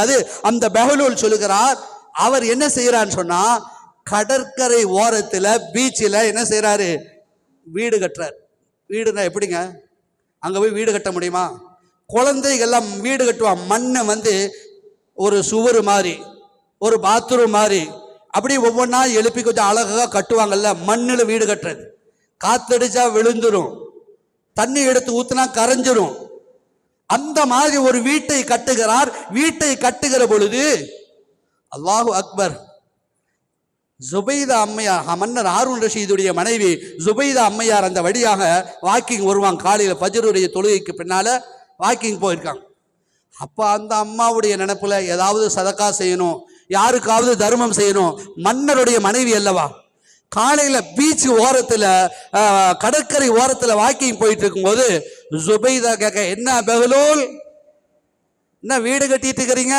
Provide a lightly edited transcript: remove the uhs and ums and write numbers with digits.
அது அந்த பெஹலூல் சொல்லுகிறார், அவர் என்ன செய்யறான்னு சொன்னா கடற்கரை ஓரத்துல பீச்சில் என்ன செய்யறாரு, வீடு கட்டுறார். வீடுனா எப்படிங்க, அங்க போய் வீடு கட்ட முடியுமா? குழந்தைகள்லாம் வீடு கட்டுவான், மண்ணை வந்து ஒரு சுவர் மாதிரி ஒரு பாத்ரூம் மாதிரி அப்படி ஒவ்வொன்றா எழுப்பி கொஞ்சம் அழகாக கட்டுவாங்கல்ல. மண்ணில் வீடு கட்டுறது, காத்தடிச்சா விழுந்துரும், தண்ணி எடுத்து ஊத்துனா கரைஞ்சிரும். அந்த மாதிரி ஒரு வீட்டை கட்டுகிறார். வீட்டை கட்டுகிற பொழுது அல்லாஹு அக்பர், ஜுபைதா அம்மையார், மன்னர் ஹாரூன் ரஷீதுடைய மனைவி ஜுபைதா அம்மையார் அந்த வழியாக வாக்கிங் வருவாங்க. காலையில் ஃபஜ்ருடைய தொழுகைக்கு பின்னால வாக்கிங் போயிருக்காங்க. அப்போ அந்த அம்மாவுடைய நினைப்புல ஏதாவது சதக்கா செய்யணும், யாருக்காவது தர்மம் செய்யணும். மன்னருடைய மனைவி அல்லவா, காலையில் பீச் ஓரத்தில் கடற்கரை ஓரத்தில் வாக்கிங் போயிட்டு இருக்கும்போது ஜுபைதா கேட்க, என்ன பெஹலூல், என்ன வீடு கட்டிட்டு இருக்கிறீங்க?